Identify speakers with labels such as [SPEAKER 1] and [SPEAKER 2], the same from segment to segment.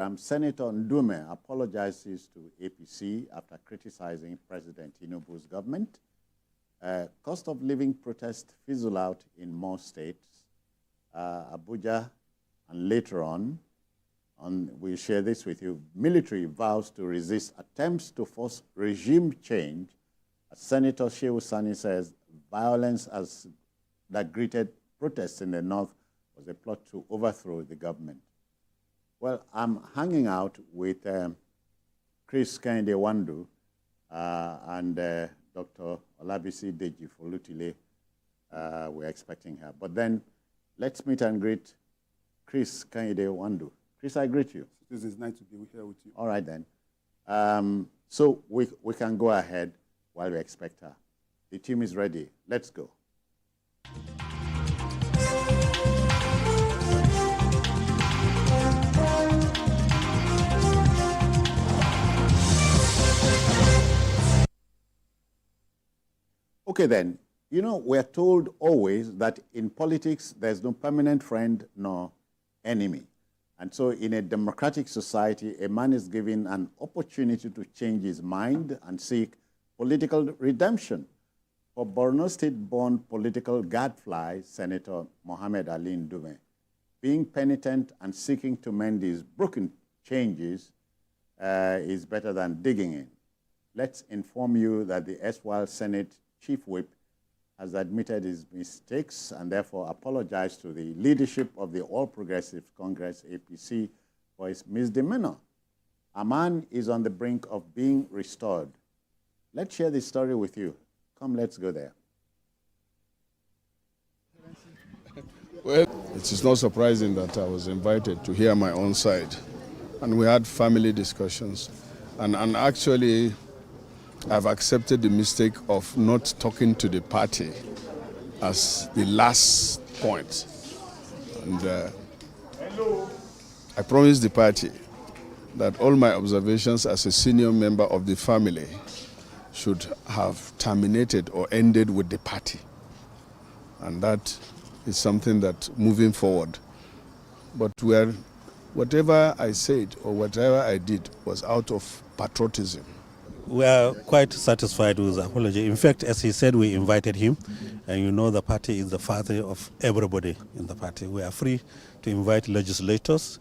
[SPEAKER 1] Senator Ndume apologizes to APC after criticizing President Tinubu's government. Cost of living protests fizzle out in more states. Abuja, and later on, we'll share this with you. Military vows to resist attempts to force regime change. Senator Shehu Sani says violence that greeted protests in the north was a plot to overthrow the government. Well, I'm hanging out with Chris Kende Wandu and Dr. Olabisi Deji Folutile. We're expecting her. But then let's meet and greet Chris Kende Wandu. Chris, I greet you.
[SPEAKER 2] It is nice to be here with you.
[SPEAKER 1] All right, then. So we can go ahead while we expect her. The team is ready. Let's go. Okay, then. You know, we're told always that in politics, there's no permanent friend nor enemy. And so in a democratic society, a man is given an opportunity to change his mind and seek political redemption. For Borno State-born political gadfly, Senator Mohammed Ali Ndume, being penitent and seeking to mend his broken changes is better than digging in. Let's inform you that the erstwhile Senate Chief Whip has admitted his mistakes and therefore apologized to the leadership of the All Progressive Congress, APC, for his misdemeanor. A man is on the brink of being restored. Let's share this story with you. Come, let's go there.
[SPEAKER 3] Well, it is not surprising that I was invited to hear my own side. And we had family discussions. And actually, I've accepted the mistake of not talking to the party as the last point. And I promised the party that all my observations as a senior member of the family should have terminated or ended with the party. And that is something that moving forward. But whatever I said or whatever I did was out of patriotism.
[SPEAKER 4] We are quite satisfied with the apology. In fact, as he said, we invited him. And you know the party is the father of everybody in the party. We are free to invite legislators.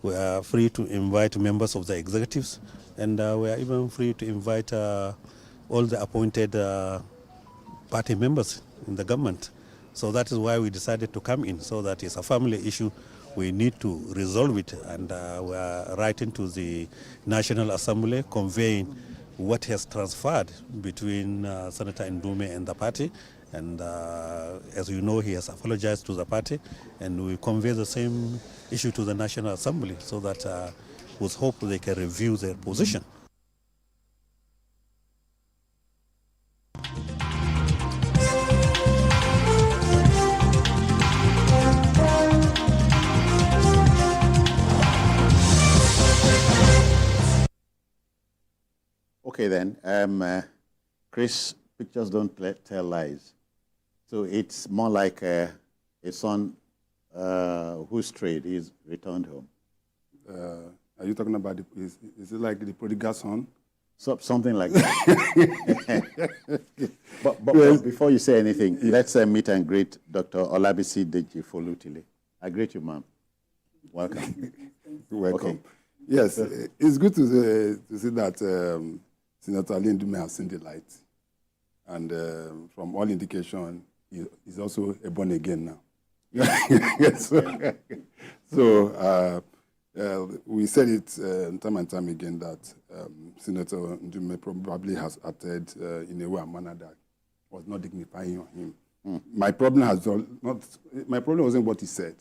[SPEAKER 4] We are free to invite members of the executives. And we are even free to invite all the appointed party members in the government. So that is why we decided to come in, so that it's a family issue. We need to resolve it. And we are writing to the National Assembly, conveying what has transferred between Senator Ndume and the party. And as you know, he has apologized to the party, and we convey the same issue to the National Assembly so that with hope they can review their position.
[SPEAKER 1] Okay, then. Chris, pictures don't tell lies. So it's more like a son who strayed is returned home.
[SPEAKER 2] Are you talking about, is it like the prodigal son?
[SPEAKER 1] So, something like that. but before you say anything, let's meet and greet Dr. Olabisi Deji Folutile. I greet you, ma'am. Welcome.
[SPEAKER 2] Welcome.
[SPEAKER 1] Okay.
[SPEAKER 2] Yes, it's good to see that Senator Ali Ndume has seen the light. And from all indication, he's also a born again now. So we said it time and time again that Senator Ndume probably has acted in a way and manner that was not dignifying him. My problem wasn't what he said.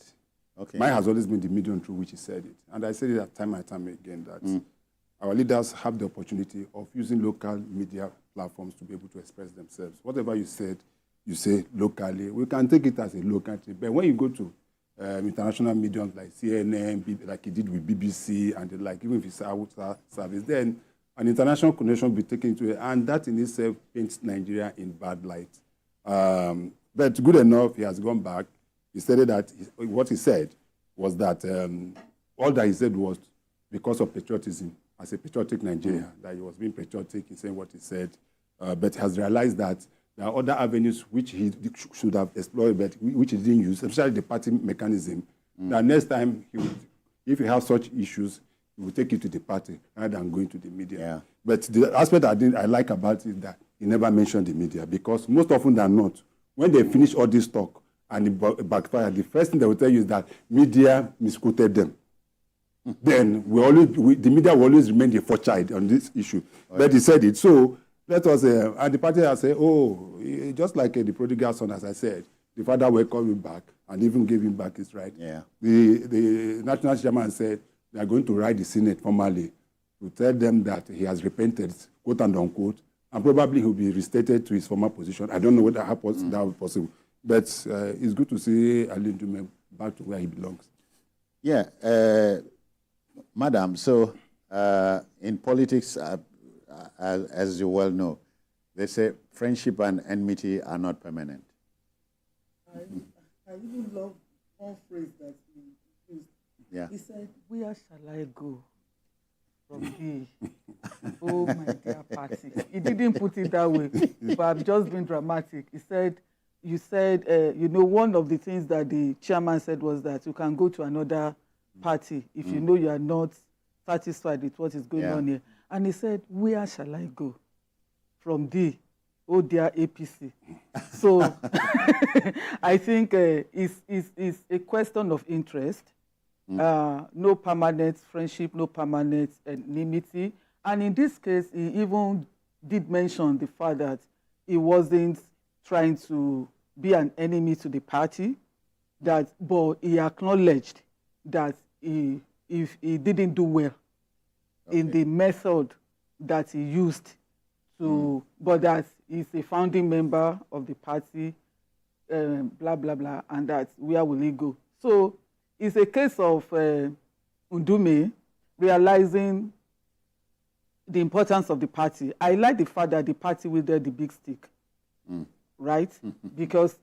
[SPEAKER 1] Okay.
[SPEAKER 2] Mine has always been the medium through which he said it. And I said it time and time again that our leaders have the opportunity of using local media platforms to be able to express themselves. Whatever you said, you say locally. We can take it as a local thing. But when you go to international mediums like CNN, like he did with BBC, and like even if it's outside service, then an international connection will be taken into it, and that in itself paints Nigeria in bad light. But good enough, he has gone back. He stated that what he said was that all that he said was because of patriotism, as a patriotic Nigerian, that he was being patriotic in saying what he said, but has realized that there are other avenues which he should have explored, but which he didn't use, especially the party mechanism. That next time, if he has such issues, he will take it to the party rather than going to the media.
[SPEAKER 1] Yeah.
[SPEAKER 2] But the aspect I like about it is that he never mentioned the media, because most often than not, when they finish all this talk and it backfire, the first thing they will tell you is that media misquoted them. Then the media will always remain the forechild on this issue. Okay. But he said it. So let us, and the party has said, just like the prodigal son, as I said, the father welcomed him back and even gave him back his right.
[SPEAKER 1] Yeah.
[SPEAKER 2] The national chairman said they are going to write the Senate formally to tell them that he has repented, quote and unquote, and probably he'll be restated to his former position. I don't know whether that will be possible. But it's good to see Ali Ndume back to where he belongs.
[SPEAKER 1] Yeah. Madam, so in politics, as you well know, they say friendship and enmity are not permanent.
[SPEAKER 5] I even love one phrase that he used.
[SPEAKER 1] Yeah.
[SPEAKER 5] He said, "Where shall I go from here?" Oh, my dear party. He didn't put it that way, but I've just been dramatic. He said, you said, one of the things that the chairman said was that you can go to another party if you know you are not satisfied with what is going on here. And he said, "Where shall I go from thee, oh dear APC?" So I think it's a question of interest. No permanent friendship, no permanent enmity. And in this case, he even did mention the fact that he wasn't trying to be an enemy to the party, but he acknowledged that he didn't do well in the method that he used to, but that he's a founding member of the party, blah, blah, blah, and that's where will he go. So it's a case of Ndume realizing the importance of the party. I like the fact that the party wielded the big stick, right? Because,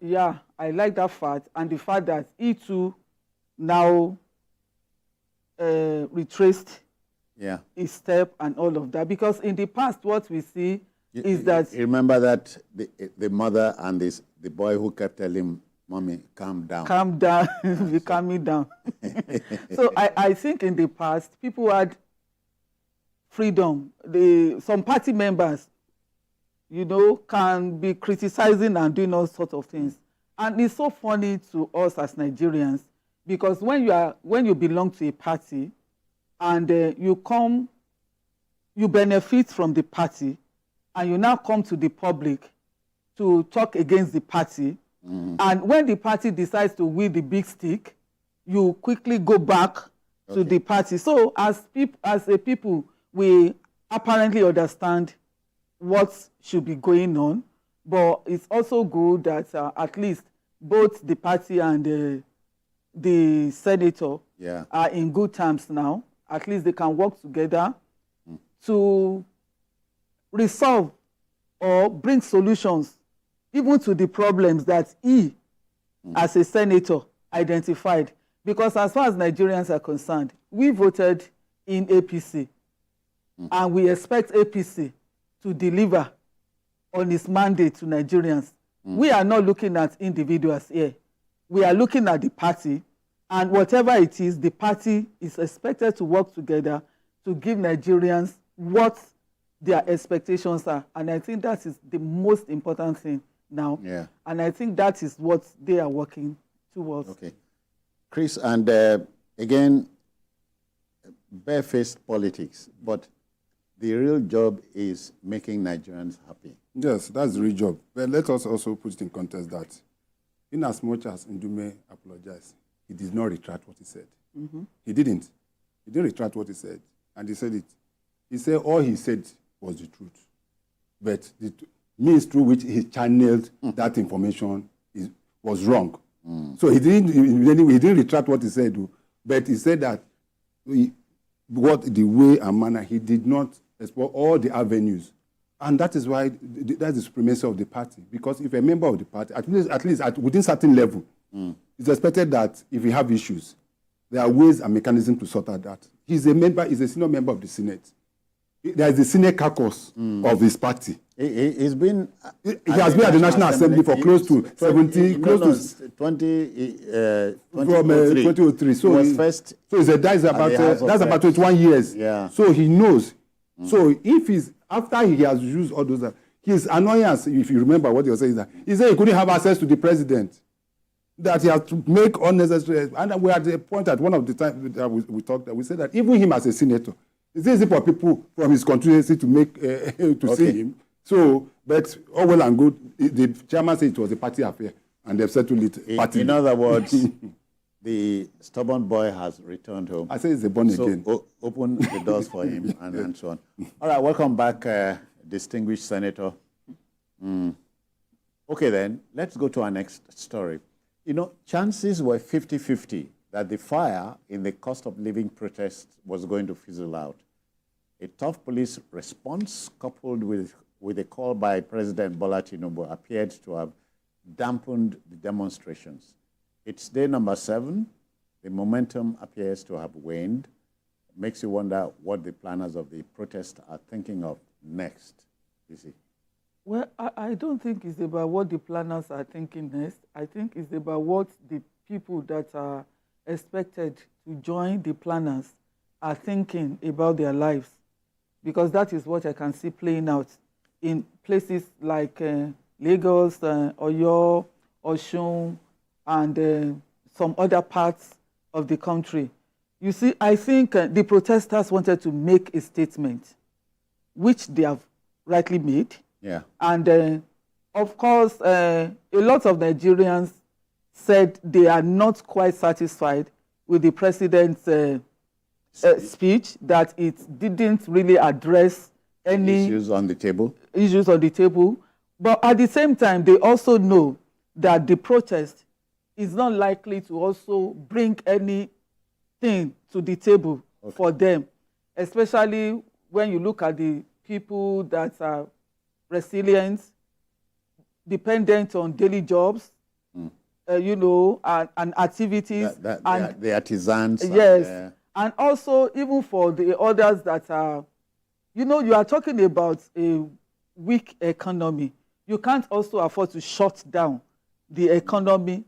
[SPEAKER 5] I like that fact, and the fact that he too now retraced his step and all of that. Because in the past, what we see is that...
[SPEAKER 1] Remember that the mother and the boy who kept telling him, "Mommy, calm down."
[SPEAKER 5] Calm down, be calming down. So I think in the past, people had freedom. Some party members, can be criticizing and doing all sorts of things. And it's so funny to us as Nigerians, because when you belong to a party and you benefit from the party, and you now come to the public to talk against the party, and when the party decides to wield the big stick, you quickly go back to the party. So as a people, we apparently understand what should be going on, but it's also good that at least both the party and the senator are in good terms now. At least they can work together to resolve or bring solutions even to the problems that he, as a senator, identified. Because as far as Nigerians are concerned, we voted in APC, and we expect APC to deliver on its mandate to Nigerians. We are not looking at individuals here. We are looking at the party, and whatever it is, the party is expected to work together to give Nigerians what their expectations are. And I think that is the most important thing now.
[SPEAKER 1] Yeah.
[SPEAKER 5] And I think that is what they are working towards.
[SPEAKER 1] Okay. Chris, and again, barefaced politics, but the real job is making Nigerians happy.
[SPEAKER 2] Yes, that's the real job. But let us also put it in context that in as much as Ndume apologized, he did not retract what he said. He didn't. He didn't retract what he said. And he said it. He said all he said was the truth. But the means through which he channeled that information was wrong. So he didn't retract what he said, but he said that the way and manner, he did not explore all the avenues. And that is why that's the supremacy of the party. Because if a member of the party, at least within certain level, it's expected that if you have issues, there are ways and mechanisms to sort out that he's a senior member of the Senate. There is the Senate caucus of his party.
[SPEAKER 1] He's been.
[SPEAKER 2] He has been at the National Assembly for close to 70, close to 2003. So
[SPEAKER 1] that's
[SPEAKER 2] about 21 years.
[SPEAKER 1] Yeah.
[SPEAKER 2] So he knows. So if he's after he has used all those, his annoyance, if you remember what he was saying, is that he said he couldn't have access to the president. That he had to make unnecessary. And we are at the point at one of the times that we talked, that we said that even him as a senator, it's easy for people from his constituency to make see him. So, but all well and good. The chairman said it was a party affair, and they've settled it. Party.
[SPEAKER 1] In other words, the stubborn boy has returned home.
[SPEAKER 2] I say it's a born again.
[SPEAKER 1] Open the doors for him and so on. All right, welcome back, distinguished senator. Okay, then let's go to our next story. You know, chances were 50-50 that the fire in the cost of living protest was going to fizzle out. A tough police response coupled with a call by President Bola Tinubu appeared to have dampened the demonstrations. It's day number 7. The momentum appears to have waned. It makes you wonder what the planners of the protest are thinking of next, you see.
[SPEAKER 5] Well, I don't think it's about what the planners are thinking next. I think it's about what the people that are expected to join the planners are thinking about their lives. Because that is what I can see playing out in places like Lagos, Oyo, Osun, and some other parts of the country. You see, I think the protesters wanted to make a statement, which they have rightly made.
[SPEAKER 1] Yeah.
[SPEAKER 5] And of course, a lot of Nigerians said they are not quite satisfied with the president's speech, that it didn't really address any
[SPEAKER 1] issues on the table.
[SPEAKER 5] But at the same time, they also know that the protest is not likely to also bring anything to the table for them, especially when you look at the people that are resilient, dependent on daily jobs, and activities.
[SPEAKER 1] And the artisans.
[SPEAKER 5] Yes. And also, even for the others that are, you are talking about a weak economy. You can't also afford to shut down the economy,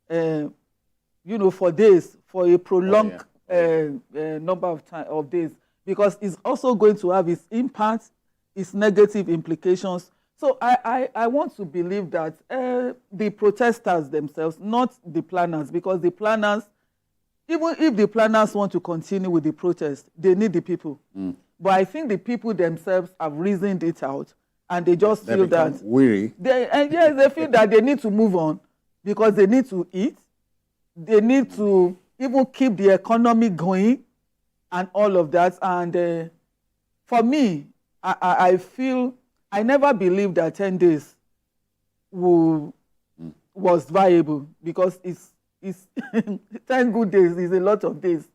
[SPEAKER 5] for days, for a prolonged number of days, because it's also going to have its impact, its negative implications. So I want to believe that the protesters themselves, not the planners, because the planners, even if the planners want to continue with the protest, they need the people. But I think the people themselves have reasoned it out, and they just feel that
[SPEAKER 1] weary.
[SPEAKER 5] They feel that they need to move on because they need to eat. They need to even keep the economy going and all of that. And for me, I feel I never believed that 10 days was viable, because it's 10 good days is a lot of days.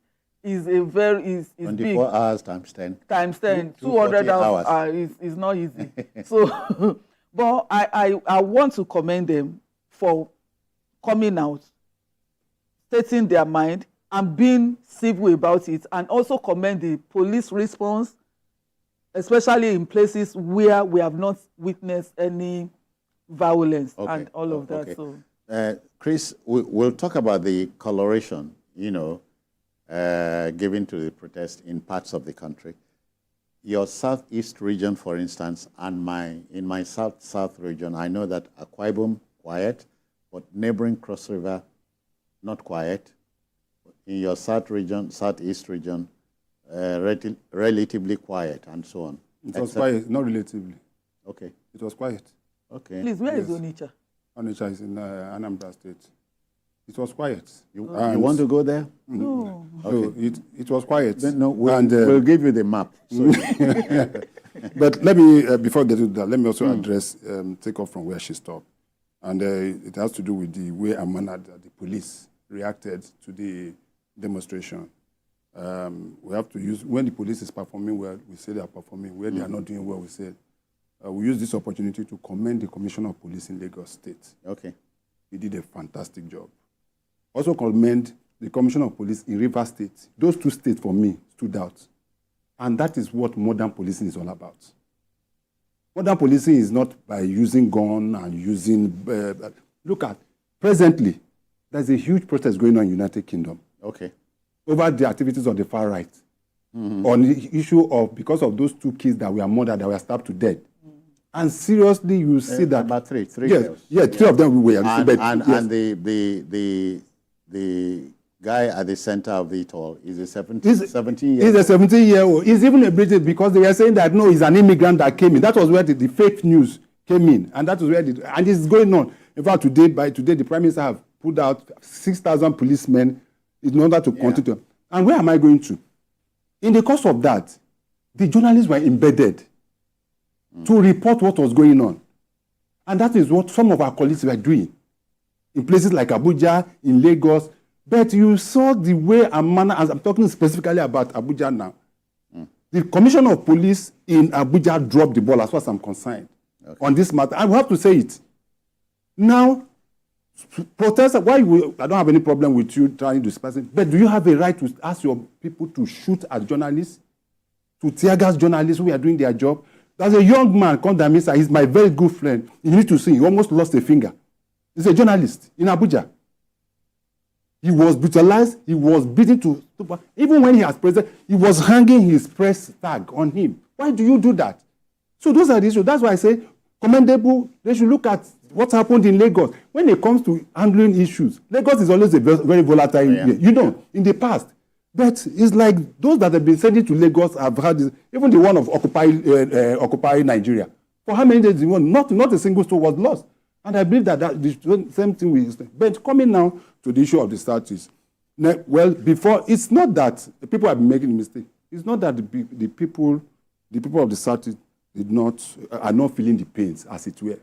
[SPEAKER 5] Is
[SPEAKER 1] 24
[SPEAKER 5] big.
[SPEAKER 1] hours times 10.
[SPEAKER 5] Times 10, 200 hours is not easy. So, but I want to commend them for coming out, stating their mind, and being civil about it, and also commend the police response, especially in places where we have not witnessed any violence and all of that. So,
[SPEAKER 1] Chris, we'll talk about the coloration, given to the protest in parts of the country. Your southeast region, for instance, and in my south region, I know that Akwa Ibom, quiet, but neighboring Cross River, not quiet. In your southeast region, relatively quiet, and so on.
[SPEAKER 2] It was quiet, not relatively.
[SPEAKER 1] Okay.
[SPEAKER 2] It was quiet.
[SPEAKER 1] Okay.
[SPEAKER 5] Please, where is Onitsha?
[SPEAKER 2] Onitsha is in Anambra State. It was quiet.
[SPEAKER 1] You want to go there?
[SPEAKER 5] No.
[SPEAKER 2] Okay. So it was quiet.
[SPEAKER 1] Then, no, we'll give you the map. So.
[SPEAKER 2] But let me, before getting to that, let me also address, take off from where she stopped. And it has to do with the way and manner that the police reacted to the demonstration. We have to use, when the police is performing well, we say they are performing. Where they are not doing well, we say, we use this opportunity to commend the Commissioner of Police in Lagos State.
[SPEAKER 1] Okay.
[SPEAKER 2] He did a fantastic job. Also commend the Commissioner of Police in Rivers State, those two states for me stood out. And that is what modern policing is all about. Modern policing is not by using gun and using... look at, presently, there's a huge protest going on in the United Kingdom.
[SPEAKER 1] Okay.
[SPEAKER 2] Over the activities on the far right. On the issue of, because of those two kids that were murdered, that were stabbed to death. And seriously, you see that...
[SPEAKER 1] About three
[SPEAKER 2] yes,
[SPEAKER 1] girls.
[SPEAKER 2] yeah, three of them were...
[SPEAKER 1] And,
[SPEAKER 2] but,
[SPEAKER 1] and,
[SPEAKER 2] yes.
[SPEAKER 1] and the guy at the center of it all is a 17-year-old.
[SPEAKER 2] He's a 17-year-old. He's even a British, because they were saying that, no, he's an immigrant that came in. That was where the fake news came in. And that was where... and it's going on. In fact, by today, the Prime Minister have put out 6,000 policemen in order to continue. And where am I going to? In the course of that, the journalists were embedded to report what was going on. And that is what some of our colleagues were doing in places like Abuja, in Lagos. But you saw the way and manner, as I'm talking specifically about Abuja now, the Commissioner of Police in Abuja dropped the ball as far as I'm concerned on this matter. I will have to say it. Now, protesters, I don't have any problem with you trying to disperse it, but do you have a right to ask your people to shoot at journalists, to tear gas journalists who are doing their job? There's a young man called Damisa. He's my very good friend. You need to see. He almost lost a finger. He's a journalist in Abuja. He was brutalized. He was beaten to... Even when he was president, he was hanging his press tag on him. Why do you do that? So those are the issues. That's why I say, commendable, they should look at what happened in Lagos. When it comes to handling issues, Lagos is always a very volatile area. You know, in the past. But it's like those that have been sent to Lagos have had this, even the one of Occupy Nigeria. For how many days? Not a single store was lost. And I believe that the same thing will... But coming now to the issue of the statues. Well, before, it's not that people have been making a mistake. It's not that the people of the statues are not feeling the pains, as it were.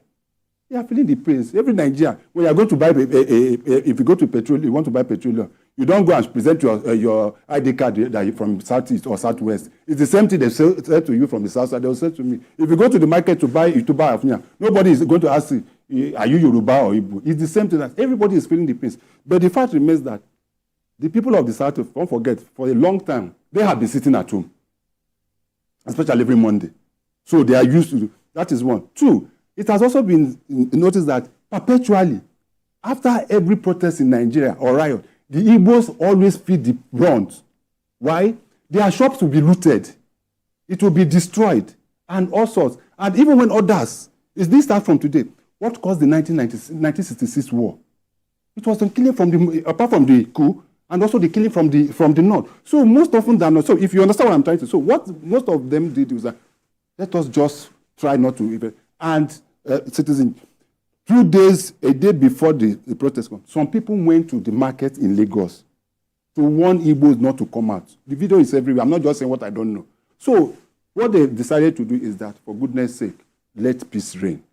[SPEAKER 2] They are feeling the pains. Every Nigerian, when you are going to buy, if you go to petrol, you want to buy petroleum, you don't go and present your ID card that you from Southeast or Southwest. It's the same thing they said to you from the South side. They will say to me, if you go to the market to buy Afnia, nobody is going to ask you, are you Yoruba or Igbo? It's the same thing. That everybody is feeling the pains. But the fact remains that the people of the South, don't forget, for a long time, they have been sitting at home, especially every Monday. So they are used to it. That is one. Two, it has also been noticed that perpetually, after every protest in Nigeria or riot, the Igbos always feed the brunt. Why? Their shops will be looted. It will be destroyed and all sorts. And even when others, this starts from today, what caused the 1966 war? It was the killing apart from the coup, and also the killing from the north. So most often than not, so if you understand what I'm trying to say, so what most of them did was that, let us just try not to even, and citizens, a day before the protest, some people went to the market in Lagos to warn Igbos not to come out. The video is everywhere. I'm not just saying what I don't know. So what they decided to do is that, for goodness sake, let peace reign.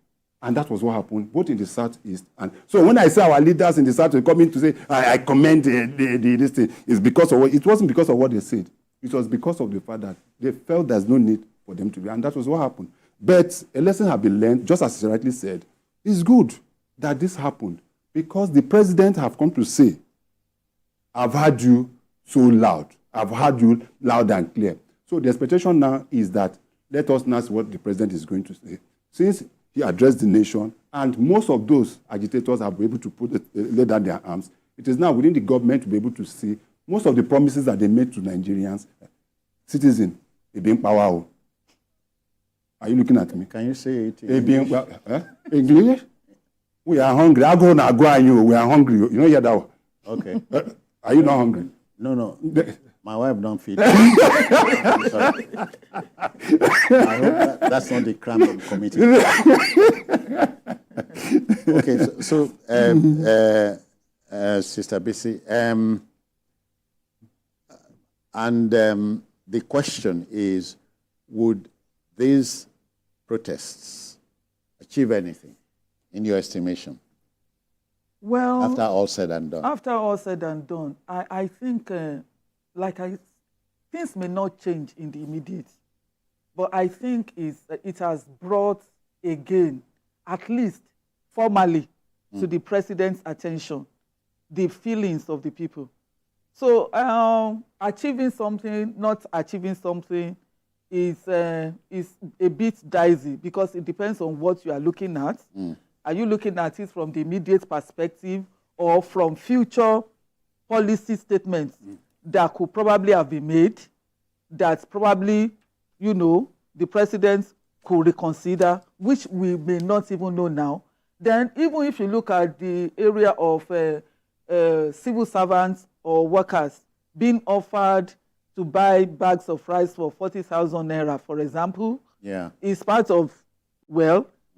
[SPEAKER 2] And that was what happened, both in the Southeast and... So when I say our leaders in the South coming to say, I commend this thing, it's because of it wasn't because of what they said. It was because of the fact that they felt there's no need for them to be. And that was what happened. But a lesson has been learned, just as he rightly said. It's good that this happened because the president have come to say, I've heard you so loud. I've heard you loud and clear. So the expectation now is that let us know what the president is going to say. Since he addressed the nation, and most of those agitators have been able to lay down their arms, it is now within the government to be able to see most of the promises that they made to Nigerians. Citizens, they being power. Are you looking at me?
[SPEAKER 1] Can you say it?
[SPEAKER 2] English? We are hungry. I go now, go and you. We are hungry. You know, hear that one?
[SPEAKER 1] Okay.
[SPEAKER 2] Are you not hungry?
[SPEAKER 1] No. My wife don't feed me. I'm sorry. I hope that's not the crime I'm committing. Okay, Sister Bisi, the question is, would these protests achieve anything, in your estimation?
[SPEAKER 5] Well,
[SPEAKER 1] after all said and done.
[SPEAKER 5] After all said and done, I think, things may not change in the immediate, but I think it has brought again, at least formally, to the president's attention, the feelings of the people. So achieving something, not achieving something is a bit dicey because it depends on what you are looking at. Are you looking at it from the immediate perspective or from future policy statements that could probably have been made that probably, the president could reconsider, which we may not even know now? Then even if you look at the area of civil servants or workers being offered to buy bags of rice for 40,000 naira, for example, is part of,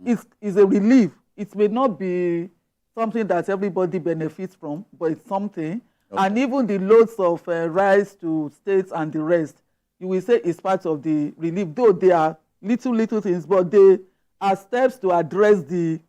[SPEAKER 5] it's a relief. It may not be something that everybody benefits from, but it's something. Okay. And even the loads of rice to states and the rest, you will say it's part of the relief, though they are little things, but they are steps to address the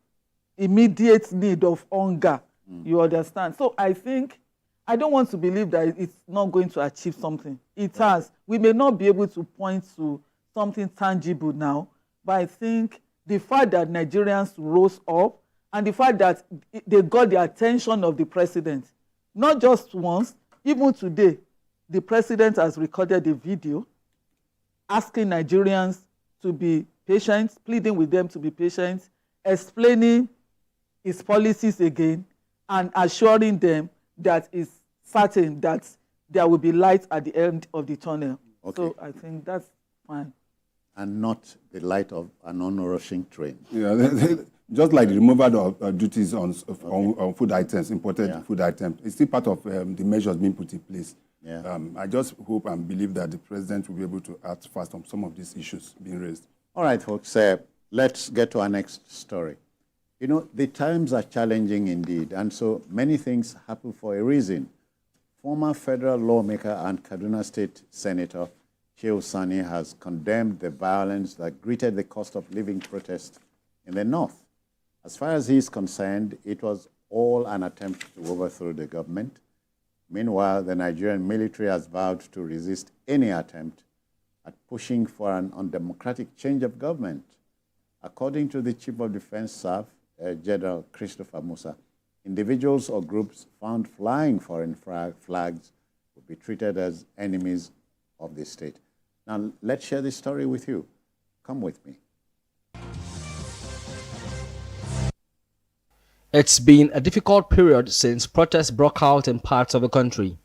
[SPEAKER 5] immediate need of hunger. You understand? So I don't want to believe that it's not going to achieve something. It has. We may not be able to point to something tangible now, but I think the fact that Nigerians rose up and the fact that they got the attention of the president, not just once, even today, the president has recorded a video asking Nigerians to be patient, pleading with them to be patient, explaining his policies again, and assuring them that it's certain that there will be light at the end of the tunnel. Okay. So I think that's fine.
[SPEAKER 1] And not the light of an onrushing train.
[SPEAKER 2] Yeah, just like the removal of duties on food items, imported food items, it's still part of the measures being put in place. Yeah. I just hope and believe that the president will be able to act fast on some of these issues being raised.
[SPEAKER 1] All right, folks, let's get to our next story. The times are challenging indeed, and so many things happen for a reason. Former federal lawmaker and Kaduna State Senator Shehu Sani has condemned the violence that greeted the cost of living protest in the north. As far as he is concerned, it was all an attempt to overthrow the government. Meanwhile, the Nigerian military has vowed to resist any attempt at pushing for an undemocratic change of government. According to the Chief of Defense Staff, General Christopher Musa, individuals or groups found flying foreign flags will be treated as enemies of the state. Now, let's share this story with you. Come with me.
[SPEAKER 6] It's been a difficult period since protests broke out in parts of the country.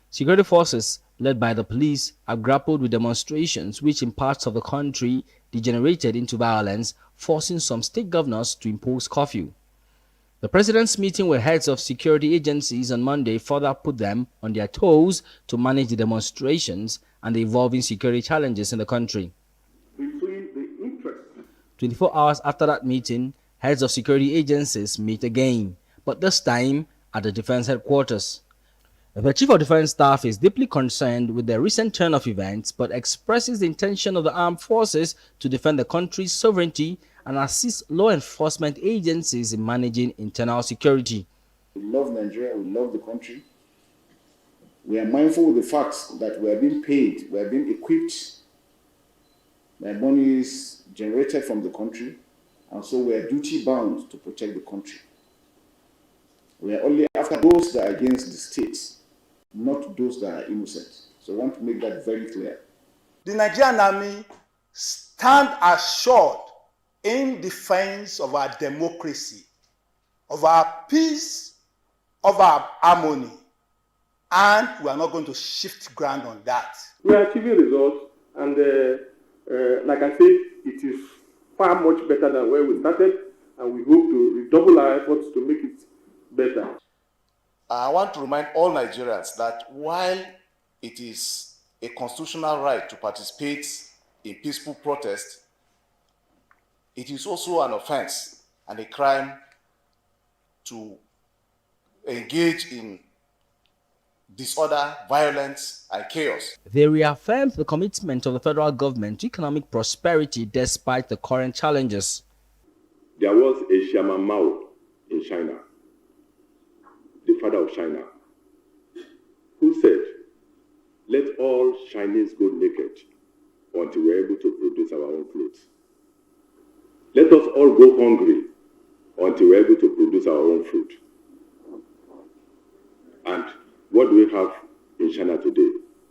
[SPEAKER 6] Security forces, led by the police, have grappled with demonstrations which in parts of the country degenerated into violence, forcing some state governors to impose curfew. The president's meeting with heads of security agencies on Monday further put them on their toes to manage the demonstrations and the evolving security challenges in the country. 24 hours after that meeting, heads of security agencies meet again, but this time at the defense headquarters. The Chief of Defense Staff is deeply concerned with the recent turn of events, but expresses the intention of the armed forces to defend the country's sovereignty and assist law enforcement agencies in managing internal security.
[SPEAKER 7] We love Nigeria, we love the country. We are mindful of the fact that we are being paid, we are being equipped by monies generated from the country, and so we are duty bound to protect the country. We are only after those that are against the state, not those that are innocent. So I want to make that very clear.
[SPEAKER 8] The Nigerian army stand assured in defense of our democracy, of our peace, of our harmony, and we are not going to shift ground on that.
[SPEAKER 9] We are achieving results, and like I said, it is far much better than where we started, and we hope to redouble our efforts to make it better.
[SPEAKER 10] I want to remind all Nigerians that while it is a constitutional right to participate in peaceful protest, it is also an offense and a crime to engage in disorder, violence, and chaos.
[SPEAKER 6] They reaffirmed the commitment of the federal government to economic prosperity despite the current challenges.
[SPEAKER 9] There was a Shaman Mao in China, the father of China, who said, "Let all Chinese go naked until we're able to produce our own clothes. Let us all go hungry until we're able to produce our own food." And What do we have in China today?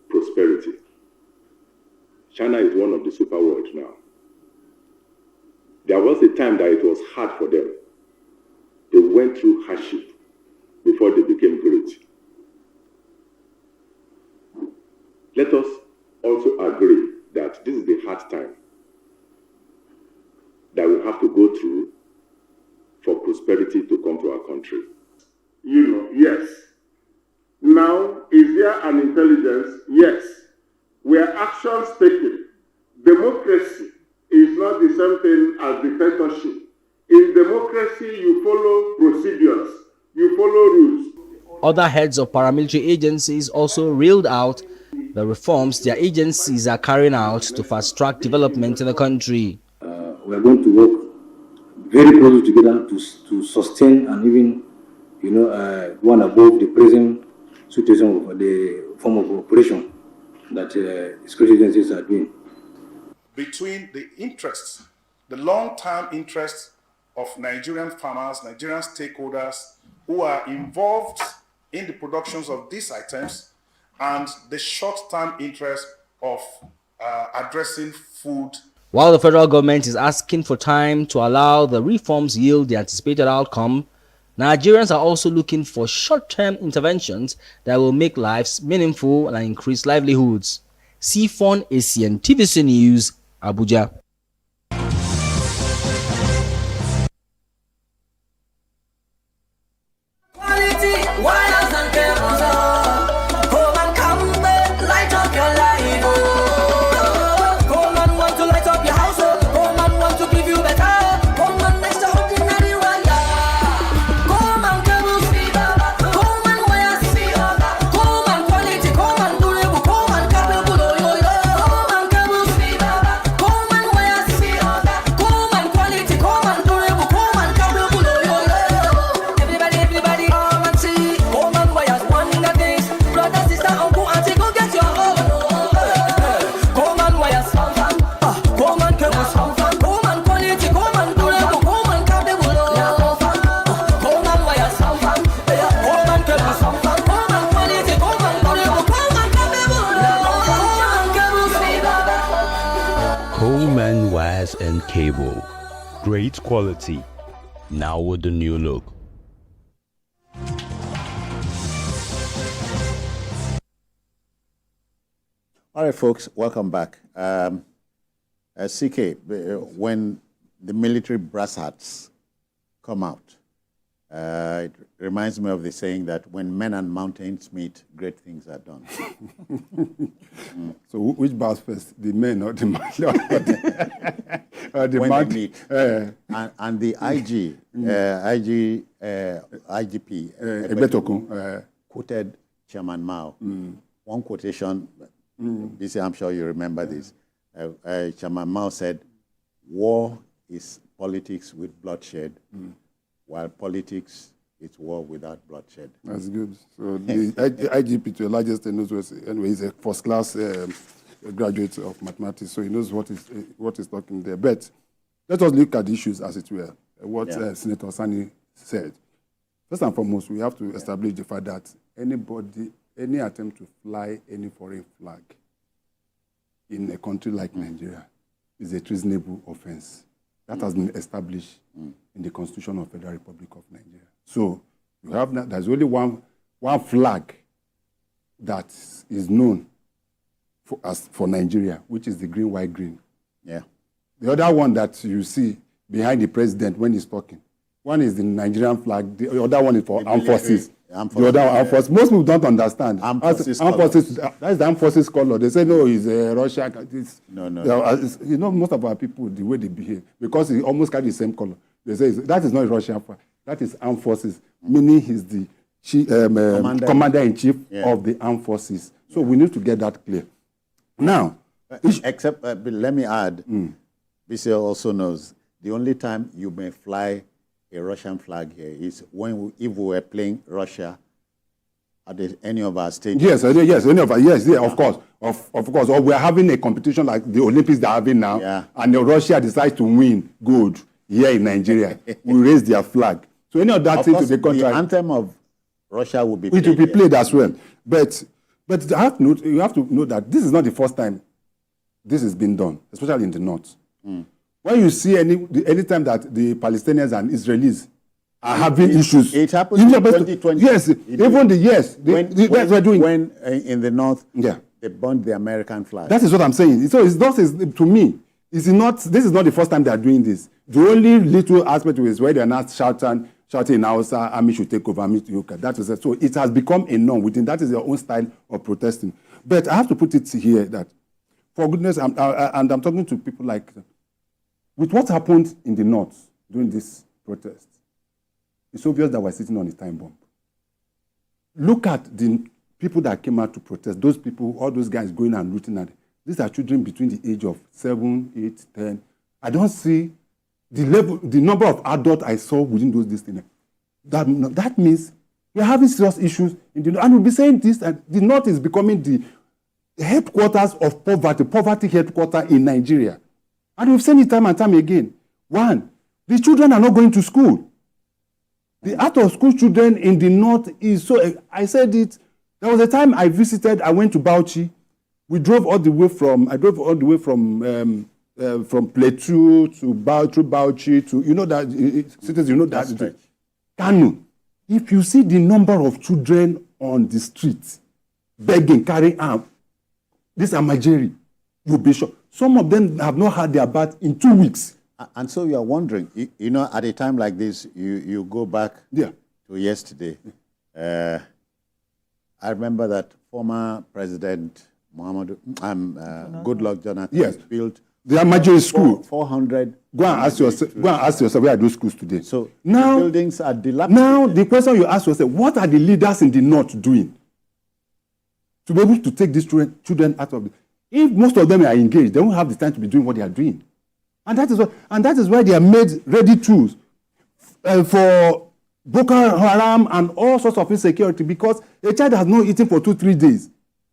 [SPEAKER 9] Prosperity. China is one of the super world now. There was a time that it was hard for them. They went through hardship before they became great. Let us also agree that this is the hard time that we have to go through for prosperity to come to our country.
[SPEAKER 11] Yes. Now, is there an intelligence? Yes. Were actions taken? Democracy is not the same thing as dictatorship. In democracy, you follow procedures, you follow rules.
[SPEAKER 6] Other heads of paramilitary agencies also reeled out the reforms their agencies are carrying out to fast-track development in the country.
[SPEAKER 12] We are going to work very closely together to sustain and even, go on above the present situation of the form of operation that security agencies are doing.
[SPEAKER 8] Between the interests, the long-term interests of Nigerian farmers, Nigerian stakeholders who are involved in the productions of these items, and the short-term interest of addressing food.
[SPEAKER 6] While the federal government is asking for time to allow the reforms yield the anticipated outcome, Nigerians are also looking for short-term interventions that will make lives meaningful and increase livelihoods. Sifon Asian, TVC News, Abuja.
[SPEAKER 13] Coleman wires and cable, great quality, now with the new look.
[SPEAKER 1] All right, folks, welcome back. CK, when the military brass hats come out, it reminds me of the saying that when men and mountains meet, great things are done.
[SPEAKER 2] So which brass first, the men or the man?
[SPEAKER 1] When they meet. And the IGP, quoted Chairman Mao. One quotation, this I'm sure you remember this. Chairman Mao said, war is politics with bloodshed, while politics is war without bloodshed.
[SPEAKER 2] That's good. So the IGP, to the largest knows, anyway, he's a first-class graduate of mathematics, so he knows what is talking there. But let us look at the issues as it were. What Senator Sani said. First and foremost, we have to establish the fact that any attempt to fly any foreign flag in a country like Nigeria is a treasonable offense. That has been established in the Constitution of the Federal Republic of Nigeria. So you have there's only one flag that is known for Nigeria, which is the green, white, green.
[SPEAKER 1] Yeah.
[SPEAKER 2] The other one that you see behind the president when he's talking, one is the Nigerian flag, the other one is for armed forces. The other armed forces. Most people don't understand. Armed forces, that's the armed forces color. They say, no, it's Russia. No. Most of our people, the way they behave, because he almost carry the same color, they say, that is not Russian flag. That is armed forces, meaning he's the commander-in-chief of the armed forces. So we need to get that clear. Now,
[SPEAKER 1] except, let me add, BCL also knows the only time you may fly a Russian flag here is if we were playing Russia at any of our stadiums.
[SPEAKER 2] Yes, any of our, of course. Of course, or we're having a competition like the Olympics they're having now, and Russia decides to win gold here in Nigeria. We raise their flag. So any of that thing to the contrary.
[SPEAKER 1] The anthem of Russia will be
[SPEAKER 2] it will
[SPEAKER 1] played
[SPEAKER 2] be
[SPEAKER 1] here.
[SPEAKER 2] played as well. But you have to know that this is not the first time this has been done, especially in the north. When you see any time that the Palestinians and Israelis are having issues,
[SPEAKER 1] it happened in 2020.
[SPEAKER 2] Yes, even that's what doing.
[SPEAKER 1] When in the north,
[SPEAKER 2] Yeah,
[SPEAKER 1] they burned the American flag.
[SPEAKER 2] that is what I'm saying. So it's not, to me, this is not the first time they are doing this. The only little aspect is where they are not shouting in Hausa, army should take over, army to Yoka. That is it. So it has become a norm within. That is their own style of protesting. But I have to put it here that, for goodness, and I'm talking to people like, with what happened in the north during this protest, it's obvious that we're sitting on a time bomb. Look at the people that came out to protest. Those people, all those guys going and looting at it. These are children between the age of 7, 8, 10. I don't see the number of adults I saw within those districts. That means we're having serious issues in the north. And we'll be saying this, and the north is becoming the headquarters of poverty headquarters in Nigeria. And we've seen it time and time again. One, the children are not going to school. The out-of-school children in the north is so... I said it. There was a time I went to Bauchi. I drove all the way from Plateau to Bauchi to, that Kano. If you see the number of children on the streets begging, carrying arms, these are Nigerians, you'll be sure. Some of them have not had their bath in 2 weeks.
[SPEAKER 1] And so you are wondering, at a time like this, you go back to yesterday. I remember that former President Goodluck Jonathan built
[SPEAKER 2] the Amajiri school.
[SPEAKER 1] 400.
[SPEAKER 2] Go and ask yourself where are those schools today?
[SPEAKER 1] So
[SPEAKER 2] now,
[SPEAKER 1] the buildings are dilapidated.
[SPEAKER 2] Now the question you ask yourself, what are the leaders in the north doing to be able to take these children out of it? If most of them are engaged, they won't have the time to be doing what they are doing. And that is why they are made ready tools for Boko Haram and all sorts of insecurity, because a child has not eaten for 2-3 days.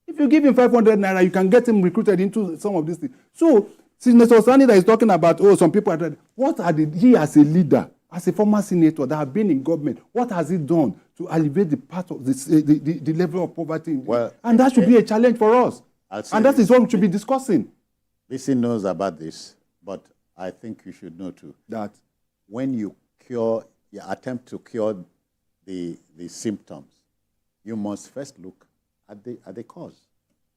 [SPEAKER 2] If you give him 500 naira, you can get him recruited into some of these things. So, Senator Sani that is talking about, some people are... What are he as a leader, as a former senator that have been in government, what has he done to alleviate the part of the level of poverty? Well, and that should be a challenge for us. And that is what we should be discussing.
[SPEAKER 1] BC knows about this, but I think you should know too
[SPEAKER 2] that
[SPEAKER 1] when you attempt to cure the symptoms, you must first look at the cause.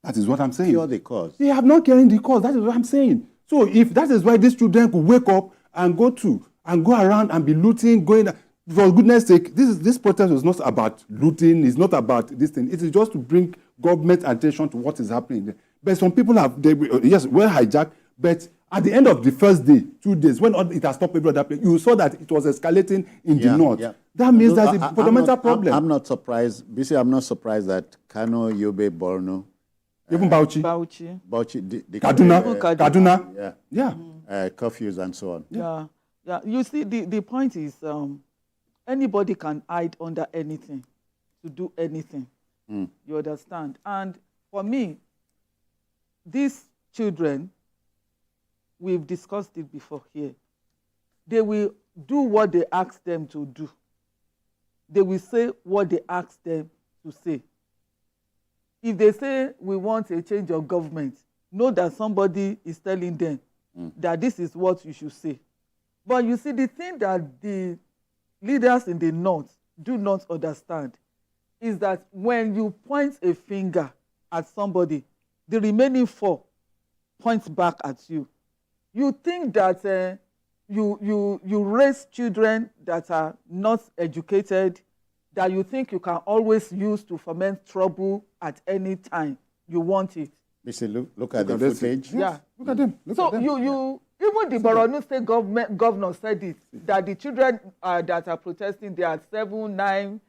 [SPEAKER 2] That is what I'm saying.
[SPEAKER 1] Cure the cause.
[SPEAKER 2] They have not cured the cause. That is what I'm saying. So if that is why these children could wake up and go around and be looting, for goodness sake, this protest was not about looting. It's not about this thing. It is just to bring government attention to what is happening there. But some people were hijacked, but at the end of the first day, 2 days, when it has stopped every other place, you saw that it was escalating in the north. Yeah. That means there's a fundamental problem.
[SPEAKER 1] I'm not surprised. BC, I'm not surprised that Kano, Yobe, Borno,
[SPEAKER 2] even Bauchi, Kaduna,
[SPEAKER 1] curfews and so on.
[SPEAKER 5] Yeah. You see, the point is, anybody can hide under anything to do anything. You understand? And for me, these children, we've discussed it before here. They will do what they ask them to do. They will say what they ask them to say. If they say we want a change of government, know that somebody is telling them that this is what you should say. But you see, the thing that the leaders in the north do not understand is that when you point a finger at somebody, the remaining 4 points back at you. You think that you raise children that are not educated, that you think you can always use to foment trouble at any time you want it.
[SPEAKER 1] Listen, look at the footage.
[SPEAKER 5] Yeah.
[SPEAKER 2] Look at them.
[SPEAKER 5] Even the Borno State governor said it, that the children that are protesting, they are 7, 9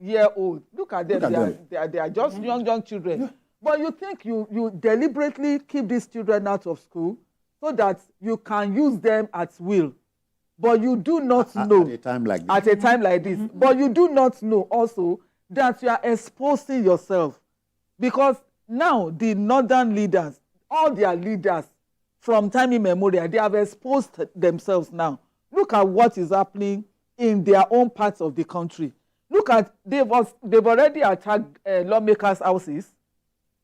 [SPEAKER 5] year old. Look at them. They are just young children. Yeah. But you think you deliberately keep these children out of school so that you can use them at will. But you do not know
[SPEAKER 1] at a time like this.
[SPEAKER 5] But you do not know also that you are exposing yourself, because now the northern leaders, all their leaders from time immemorial, they have exposed themselves now. Look at what is happening in their own parts of the country. Look at, they've already attacked lawmakers' houses.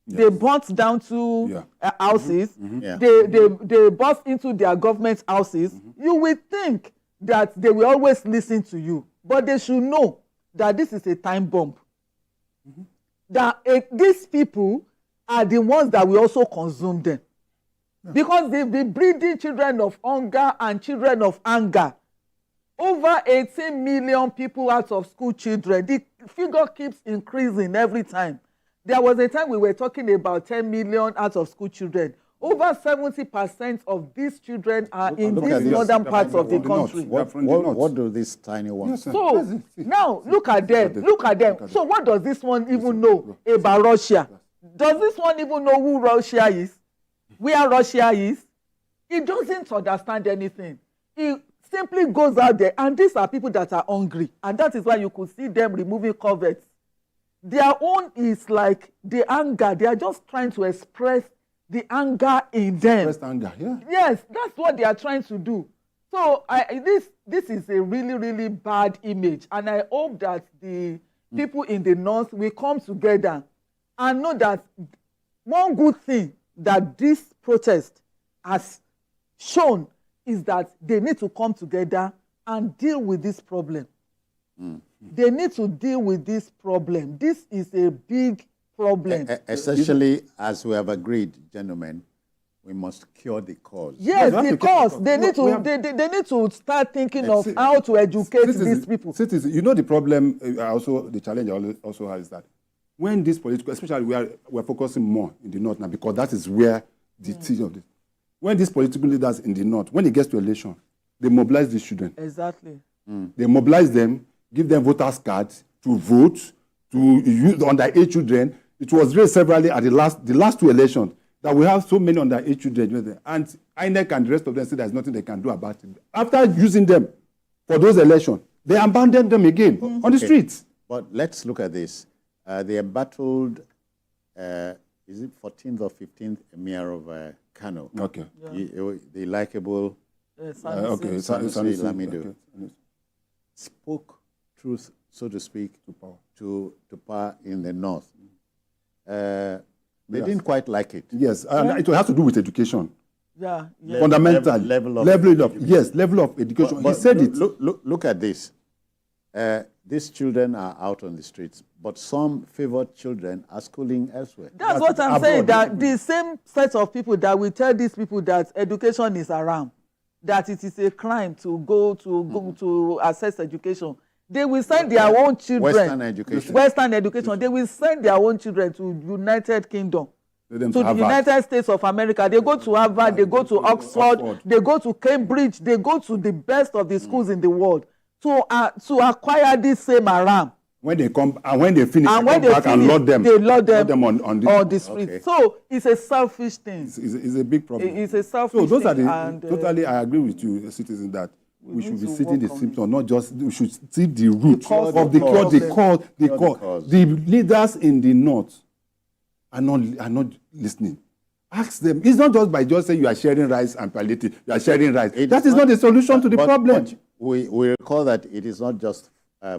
[SPEAKER 5] Yes. They burnt down two houses. Yeah. They burst into their government houses. You will think that they will always listen to you, but they should know that this is a time bomb. That these people are the ones that will also consume them. Because they've been breeding children of hunger and children of anger. Over 18 million people out of school children. The figure keeps increasing every time. There was a time we were talking about 10 million out of school children. Over 70% of these children are in these northern parts of the country.
[SPEAKER 1] What do these tiny ones?
[SPEAKER 5] So now look at them. Look at them. So what does this one even know about Russia? Does this one even know who Russia is? Where Russia is? He doesn't understand anything. He simply goes out there, and these are people that are hungry, and that is why you could see them removing coverts. Their own is like the anger. They are just trying to express the anger in them.
[SPEAKER 2] Express anger, yeah.
[SPEAKER 5] Yes, that's what they are trying to do. So this is a really, really bad image, and I hope that the people in the north will come together and know that one good thing that this protest has shown is that they need to come together and deal with this problem. They need to deal with this problem. This is a big problem.
[SPEAKER 1] Essentially, as we have agreed, gentlemen, we must cure the cause.
[SPEAKER 5] Yes, the cause. They need to start thinking of how to educate these people.
[SPEAKER 2] Citizens, you know the problem, also the challenge also has that when this political, especially we're focusing more in the north now, because that is where the decision of this. When these political leaders in the north, when it gets to election, they mobilize these children.
[SPEAKER 5] Exactly.
[SPEAKER 2] They mobilize them, give them voters' cards to vote, to use underage children. It was raised severally at the last two elections that we have so many underage children. And INEC and the rest of them say there's nothing they can do about it. After using them for those elections, they abandoned them again on the streets.
[SPEAKER 1] But let's look at this. They embattled, is it 14th or 15th Emir of Kano?
[SPEAKER 2] Okay.
[SPEAKER 1] Yeah. The likable
[SPEAKER 5] Sanusi
[SPEAKER 1] Lamido spoke truth, so to speak, to power in the north. They didn't quite like it.
[SPEAKER 2] Yes, and it has to do with education.
[SPEAKER 5] Yeah.
[SPEAKER 2] Fundamental level of education.
[SPEAKER 1] But
[SPEAKER 2] he said it.
[SPEAKER 1] Look at this. These children are out on the streets, but some favored children are schooling elsewhere.
[SPEAKER 5] That's what I'm saying, that the same set of people that will tell these people that education is around, that it is a crime to go to access education, they will send their own children. Western education. They will send their own children to United Kingdom, to the United States of America. They go to Harvard, they go to Oxford, they go to Cambridge, they go to the best of the schools in the world to acquire this same haram.
[SPEAKER 2] When they come and when they finish, they come back and load them.
[SPEAKER 5] They load them
[SPEAKER 2] on
[SPEAKER 5] the street.
[SPEAKER 2] Okay.
[SPEAKER 5] So it's a selfish thing.
[SPEAKER 2] It's a big problem.
[SPEAKER 5] It's a selfish thing.
[SPEAKER 2] So those are totally, I agree with you, citizen, that we should be seeing the symptom, not just, we should see the root of the cause. The leaders in the north are not listening. Ask them. It's not just by just saying you are sharing rice and palliative. You are sharing rice. That is not the solution to the problem.
[SPEAKER 1] But we recall that it is not just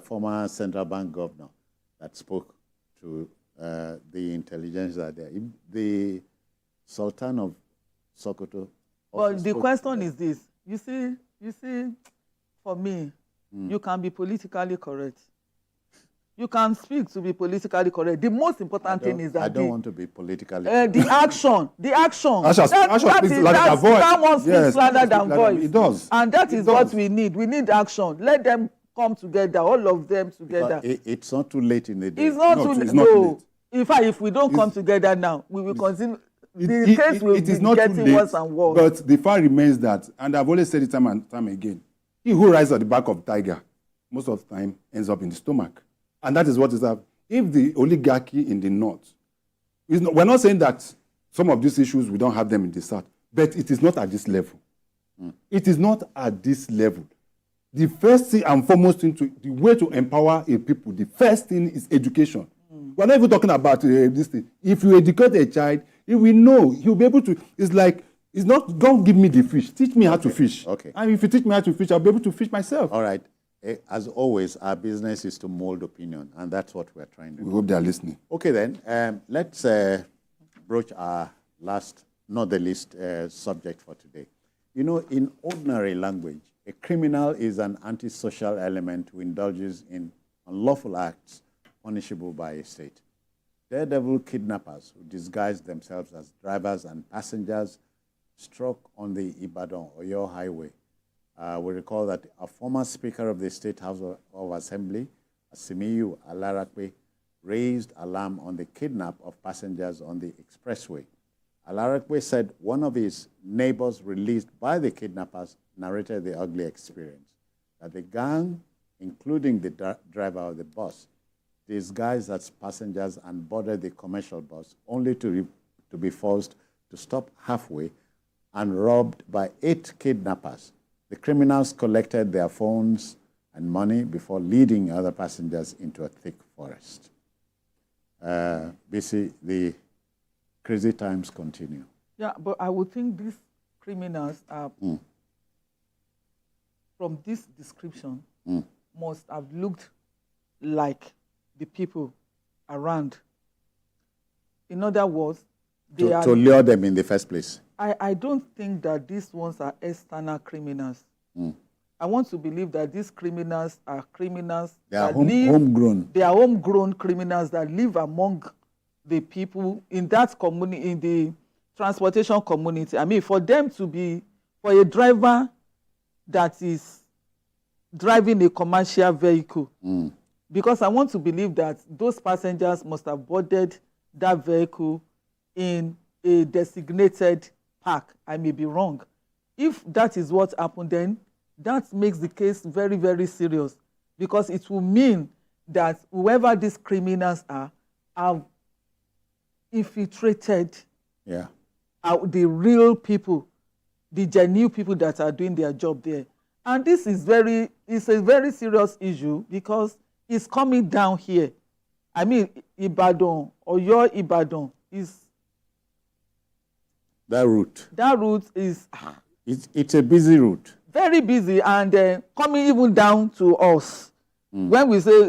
[SPEAKER 1] former central bank governor that spoke to the intelligence that the Sultan of Sokoto.
[SPEAKER 5] But the question is this: you see, for me, you can be politically correct. You can speak to be politically correct. The most important thing is that
[SPEAKER 1] I don't want to be politically correct.
[SPEAKER 5] The action.
[SPEAKER 2] That
[SPEAKER 5] one speaks louder than voice.
[SPEAKER 2] It does.
[SPEAKER 5] And that is what we need. We need action. Let them come together, all of them together.
[SPEAKER 1] It's not too late in the day.
[SPEAKER 5] It's not too late. In fact, if we don't come together now, we will continue. The case will be getting worse and worse.
[SPEAKER 2] But the fact remains that, and I've always said it time and time again, he who rides at the back of the tiger, most of the time ends up in the stomach. And that is what is happening. If the oligarchy in the north, we're not saying that some of these issues, we don't have them in the south, but it is not at this level. It is not at this level. The first thing and foremost thing, the way to empower a people, the first thing is education. We're not even talking about this thing. If you educate a child, if we know, he'll be able to, it's not, don't give me the fish, teach me how to fish.
[SPEAKER 1] Okay.
[SPEAKER 2] And if you teach me how to fish, I'll be able to fish myself.
[SPEAKER 1] All right. as always, our business is to mold opinion, and that's what we're trying to do.
[SPEAKER 2] We hope they are listening.
[SPEAKER 1] Okay, then, let's broach our last, not the least, subject for today. You know, in ordinary language, a criminal is an antisocial element who indulges in unlawful acts punishable by a state. Daredevil kidnappers who disguise themselves as drivers and passengers struck on the Ibadan-Oyo highway. We recall that a former Speaker of the State House of Assembly, Asimiyu Alarakpe, raised alarm on the kidnap of passengers on the expressway. Alarakpe said one of his neighbors released by the kidnappers narrated the ugly experience, that the gang, including the driver of the bus, disguised as passengers and boarded the commercial bus, only to be forced to stop halfway and robbed by 8 kidnappers. The criminals collected their phones and money before leading other passengers into a thick forest. BC, the crazy times continue.
[SPEAKER 5] Yeah, but I would think these criminals are, from this description, must have looked like the people around. In other words, they are...
[SPEAKER 1] To lure them in the first place.
[SPEAKER 5] I don't think that these ones are external criminals. I want to believe that these criminals are criminals
[SPEAKER 1] They are homegrown.
[SPEAKER 5] They are homegrown criminals that live among the people in that community, in the transportation community. I mean, for them to be, for a driver that is driving a commercial vehicle, because I want to believe that those passengers must have boarded that vehicle in a designated park. I may be wrong. If that is what happened, then that makes the case very, very serious, because it will mean that whoever these criminals are have infiltrated the real people, the genuine people that are doing their job there. And this is it's a very serious issue, because it's coming down here. I mean, Ibadan, or your Ibadan, is...
[SPEAKER 1] That route.
[SPEAKER 5] That route is...
[SPEAKER 1] It's a busy route.
[SPEAKER 5] Very busy, and coming even down to us. When we say,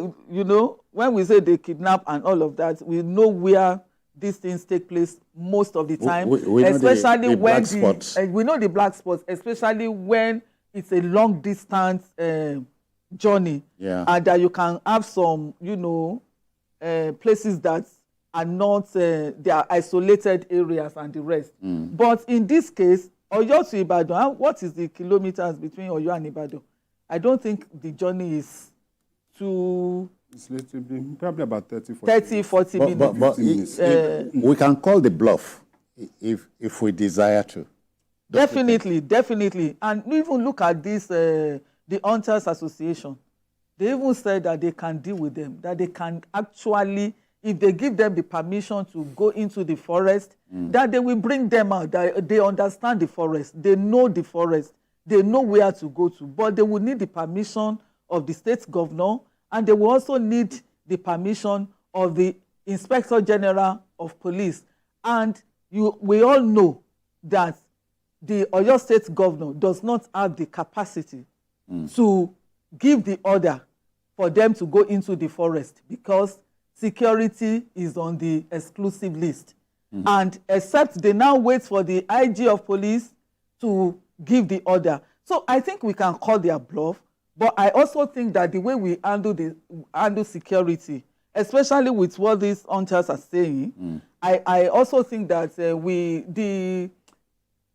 [SPEAKER 5] when we say they kidnap and all of that, we know where these things take place most of the time.
[SPEAKER 1] We
[SPEAKER 5] especially
[SPEAKER 1] know the
[SPEAKER 5] when
[SPEAKER 1] black spots.
[SPEAKER 5] we know the black spots, especially when it's a long distance journey, and that you can have some, places that are not, they are isolated areas and the rest. But in this case, Oyo to Ibadan, what is the kilometers between Oyo and Ibadan? I don't think the journey is too...
[SPEAKER 2] It's probably about 40
[SPEAKER 5] minutes.
[SPEAKER 2] But
[SPEAKER 1] we can call the bluff if we desire to.
[SPEAKER 5] Definitely. And even look at this, the Hunters Association. They even said that they can deal with them, that they can actually, if they give them the permission to go into the forest, that they will bring them out, that they understand the forest, they know the forest, they know where to go to, but they will need the permission of the state governor, and they will also need the permission of the Inspector General of Police. And we all know that the Oyo State Governor does not have the capacity to give the order for them to go into the forest, because security is on the exclusive list. And except they now wait for the IG of police to give the order. So I think we can call their bluff, but I also think that the way we handle security, especially with what these hunters are saying, I also think that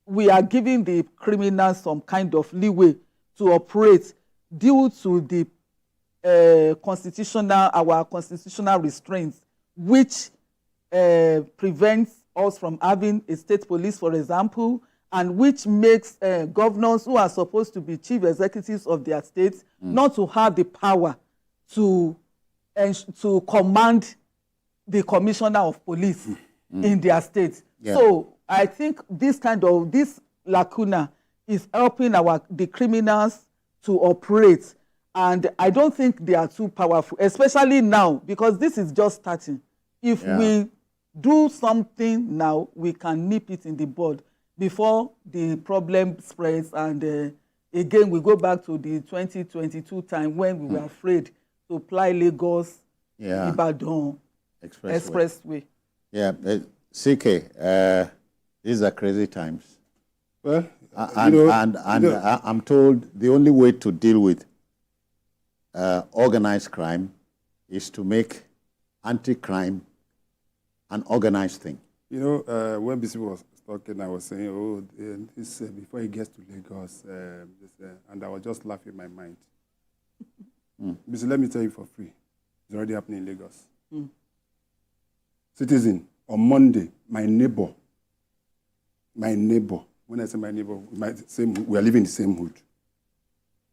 [SPEAKER 5] we are giving the criminals some kind of leeway to operate due to the our constitutional restraints, which prevents us from having a state police, for example, and which makes governors who are supposed to be chief executives of their states not to have the power to command the commissioner of police in their state. So I think this lacuna is helping the criminals to operate, and I don't think they are too powerful, especially now, because this is just starting. If we do something now, we can nip it in the bud before the problem spreads and again, we go back to the 2022 time when we were afraid to apply Lagos Ibadan expressway.
[SPEAKER 1] Yeah, CK, these are crazy times.
[SPEAKER 2] Well,
[SPEAKER 1] I'm told the only way to deal with organized crime is to make anti-crime an organized thing.
[SPEAKER 2] When BC was talking, I was saying, this before he gets to Lagos, and I was just laughing in my mind. BC, let me tell you for free, it's already happening in Lagos. Citizen, on Monday, my neighbor, when I say my neighbor, we are living in the same hood,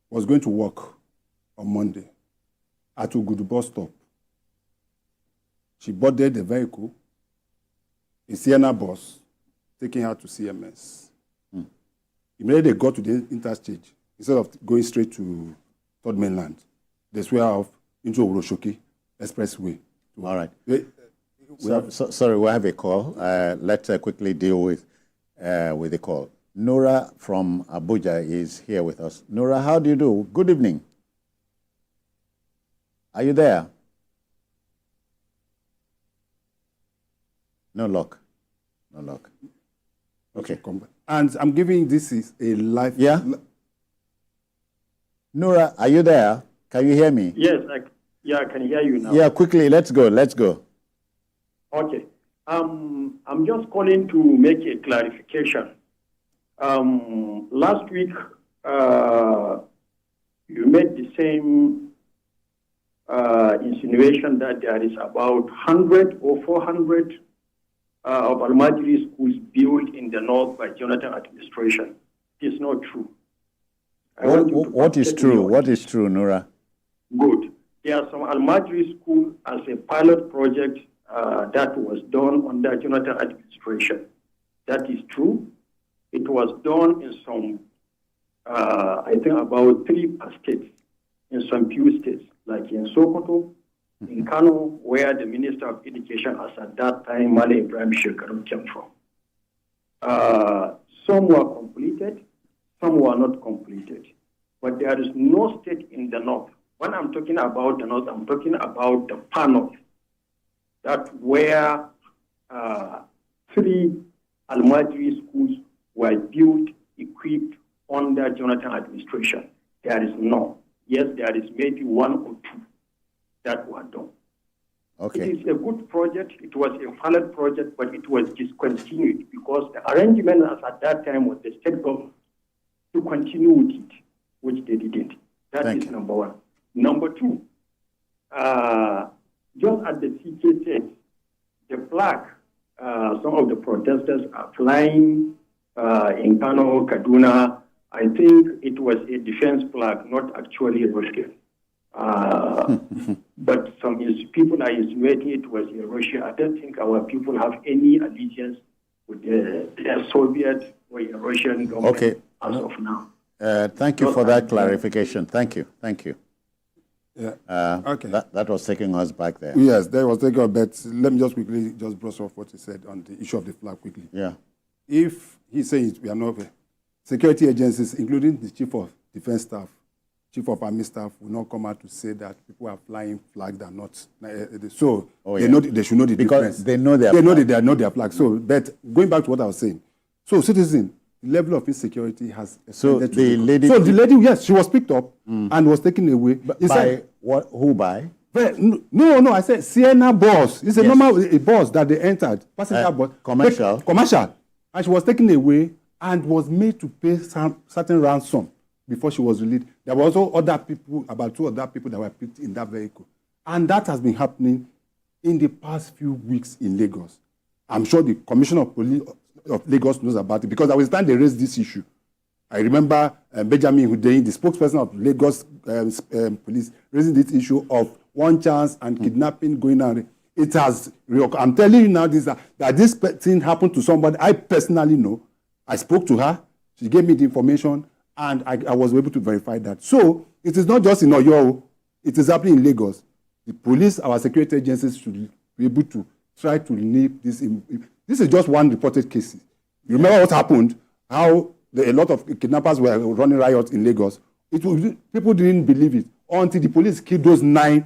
[SPEAKER 2] was going to work on Monday at Ugudu bus stop. She boarded the vehicle, a Sienna bus, taking her to CMS. Immediately they got to the interstate, instead of going straight to Third Mainland, they swear off into Oroshoki Expressway.
[SPEAKER 1] All right. Sorry, we have a call. Let's quickly deal with the call. Nora from Abuja is here with us. Nora, how do you do? Good evening. Are you there? No luck. Okay.
[SPEAKER 2] And I'm giving this is a live.
[SPEAKER 1] Yeah? Nora, are you there? Can you hear me?
[SPEAKER 14] Yes, I can hear you now.
[SPEAKER 1] Yeah, quickly, let's go.
[SPEAKER 14] Okay. I'm just calling to make a clarification. Last week, you made the same insinuation that there is about 100 or 400 of Almajiri schools built in the north by Jonathan administration. It is not true.
[SPEAKER 1] What is true? What is true, Nora?
[SPEAKER 14] Good. There are some Almajiri schools as a pilot project that was done under Jonathan administration. That is true. It was done in some, I think about 3 states, in some few states, like in Sokoto, in Kano, where the Minister of Education, as at that time, Mali Ibrahim Shekaru, came from. Some were completed, some were not completed. But there is no state in the north. When I'm talking about the north, I'm talking about the far north, that where 3 Almajiri schools were built, equipped under Jonathan administration. There is none. Yes, there is maybe 1 or 2 that were done.
[SPEAKER 1] Okay.
[SPEAKER 14] It is a good project. It was a valid project, but it was discontinued because the arrangement as at that time was the state government to continue with it, which they didn't. That is number 1. Number 2, just as the CK said, the flag, some of the protesters are flying in Kano, Kaduna. I think it was a defense flag, not actually a Russian. But some people are insinuating it was in Russia. I don't think our people have any allegiance with the Soviet or a Russian government as of now.
[SPEAKER 1] Thank you for that clarification. Thank you.
[SPEAKER 2] Yeah. Okay.
[SPEAKER 1] That was taking us back there.
[SPEAKER 2] Yes, that was taking us back. Let me just quickly brush off what he said on the issue of the flag quickly.
[SPEAKER 1] Yeah.
[SPEAKER 2] If he says we are not security agencies, including the chief of defense staff, chief of army staff, will not come out to say that people are flying flags that are not. So they should know the difference.
[SPEAKER 1] Because they know their
[SPEAKER 2] flag. They know their flag. So, but going back to what I was saying, so citizen, the level of insecurity has.
[SPEAKER 1] So the lady.
[SPEAKER 2] Yes, she was picked up and was taken away.
[SPEAKER 1] By what? Who by?
[SPEAKER 2] No. I said Sienna bus. It's a normal bus that they entered. Passenger bus. Commercial. And she was taken away and was made to pay some certain ransom before she was released. There were also other people, about 2 other people that were picked in that vehicle. And that has been happening in the past few weeks in Lagos. I'm sure the Commissioner of Police of Lagos knows about it because at the time they raised this issue. I remember Benjamin Hundeyin, the spokesperson of Lagos Police, raising this issue of one chance and kidnapping going on. It has, I'm telling you now that this thing happened to somebody I personally know. I spoke to her, she gave me the information, and I was able to verify that. So it is not just in Oyo, it is happening in Lagos. The police, our security agencies should be able to try to nip this. This is just one reported case. You remember what happened? How a lot of kidnappers were running riots in Lagos. People didn't believe it until the police killed those 9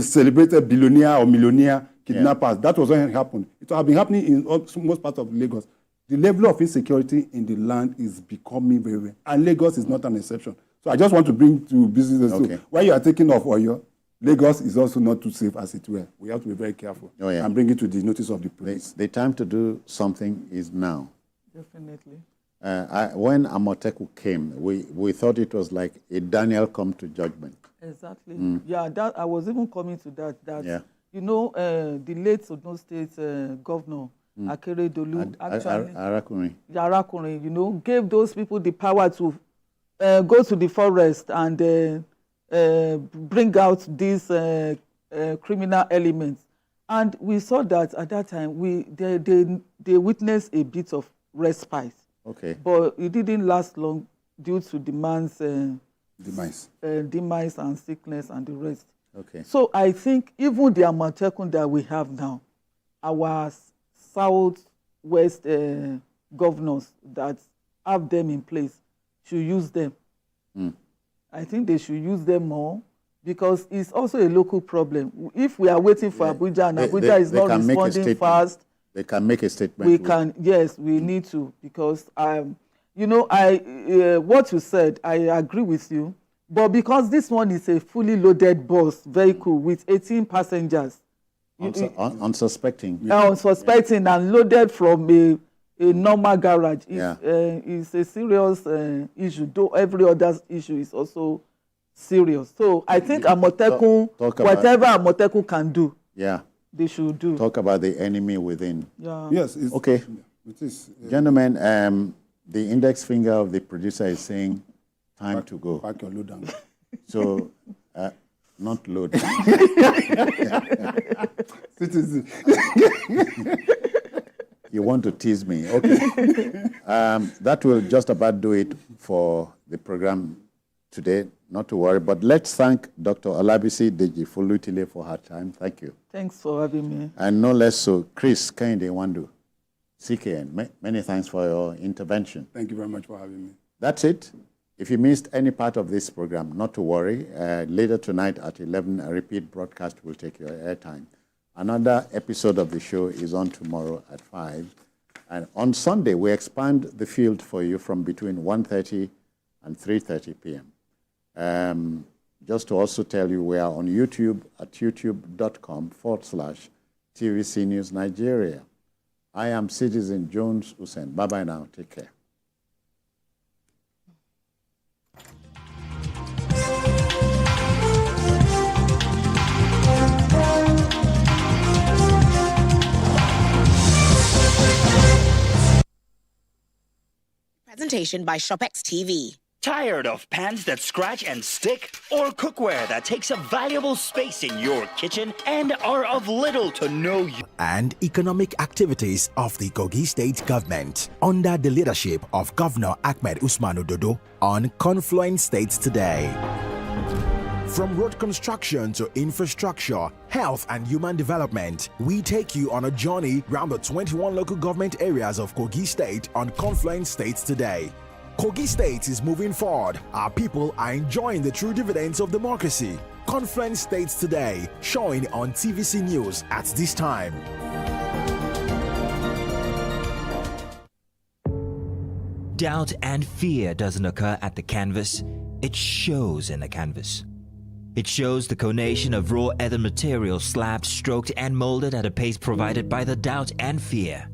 [SPEAKER 2] celebrated billionaire or millionaire kidnappers. That was when it happened. It has been happening in most parts of Lagos. The level of insecurity in the land is becoming very, and Lagos is not an exception. So I just want to bring to business too. When you are taking off Oyo, Lagos is also not too safe as it were. We have to be very careful and bring it to the notice of the police.
[SPEAKER 1] The time to do something is now.
[SPEAKER 5] Definitely.
[SPEAKER 1] When Amoteku came, we thought it was like a Daniel come to judgment.
[SPEAKER 5] Exactly. Yeah, that I was even coming to that. You know, the late Osun State governor, Akeredolu, actually, Arakunrin, you know, gave those people the power to go to the forest and bring out these criminal elements. And we saw that at that time, they witnessed a bit of respite.
[SPEAKER 1] Okay.
[SPEAKER 5] But it didn't last long due to the man's demise and sickness and the rest.
[SPEAKER 1] Okay.
[SPEAKER 5] So I think even the Amatekun that we have now, our southwest governors that have them in place should use them. I think they should use them more because it's also a local problem. If we are waiting for Abuja and Abuja is not responding fast,
[SPEAKER 1] they can make a statement.
[SPEAKER 5] We can, yes, we need to, because you know, what you said, I agree with you. But because this one is a fully loaded bus vehicle with 18 passengers,
[SPEAKER 1] unsuspecting,
[SPEAKER 5] unsuspecting and loaded from a normal garage, is a serious issue. Though every other issue is also serious. So I think Amotekun, whatever Amotekun can do, they should do.
[SPEAKER 1] Talk about the enemy within.
[SPEAKER 2] Yes.
[SPEAKER 1] Okay.
[SPEAKER 2] It is.
[SPEAKER 1] Gentlemen, the index finger of the producer is saying, time to go.
[SPEAKER 2] Pack your load down.
[SPEAKER 1] So, not load. You want to tease me. Okay. That will just about do it for the program today. Not to worry. But let's thank Dr. Olabisi Deji Folutile for her time. Thank you.
[SPEAKER 5] Thanks for having me.
[SPEAKER 1] And no less so, Chris Kehinde Wandu, CKN. Many thanks for your intervention.
[SPEAKER 2] Thank you very much for having me.
[SPEAKER 1] That's it. If you missed any part of this program, not to worry. Later tonight at 11, a repeat broadcast will take your airtime. Another episode of the show is on tomorrow at 5. And on Sunday, we expand the field for you from between 1:30 and 3:30 p.m. Just to also tell you, we are on YouTube at youtube.com/TVC News Nigeria. I am Citizen Jones Hussein. Bye-bye now. Take care.
[SPEAKER 15] Presentation by ShopX TV.
[SPEAKER 16] Tired of pans that scratch and stick? Or cookware that takes up valuable space in your kitchen and are of little to no use?
[SPEAKER 17] And economic activities of the Kogi State government under the leadership of Governor Ahmed Usman Ododo on Confluence States Today. From road construction to infrastructure, health and human development, we take you on a journey around the 21 local government areas of Kogi State on Confluence States Today. Kogi State is moving forward. Our people are enjoying the true dividends of democracy. Confluence States Today, showing on TVC News at this time.
[SPEAKER 18] Doubt and fear doesn't occur at the canvas, it shows in the canvas. It shows the conation of raw earthen material slabbed, stroked, and molded at a pace provided by the doubt and fear.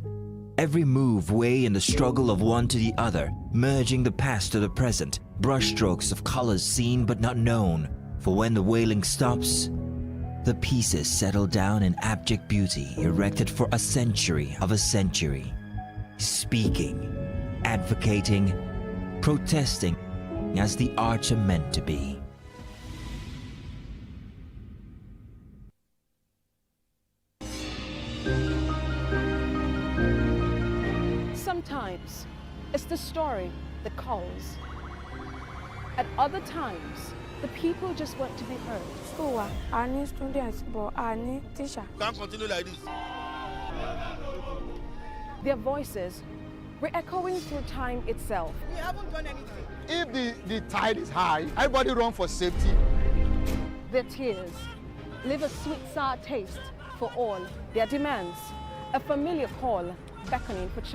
[SPEAKER 18] Every move weigh in the struggle of one to the other, merging the past to the present, brushstrokes of colors seen but not known. For when the wailing stops, the pieces settle down in abject beauty, erected for a century of a century. Speaking, advocating, protesting as the arts are meant to be.
[SPEAKER 19] Sometimes it's the story that calls. At other times, the people just want to be heard.
[SPEAKER 20] School, I need students, but I need teachers.
[SPEAKER 21] Can't continue like this.
[SPEAKER 19] Their voices re-echoing through time itself.
[SPEAKER 15] We haven't done anything. If the tide is high, everybody run for safety.
[SPEAKER 19] Their tears leave a sweet, sour taste for all their demands, a familiar call beckoning for change.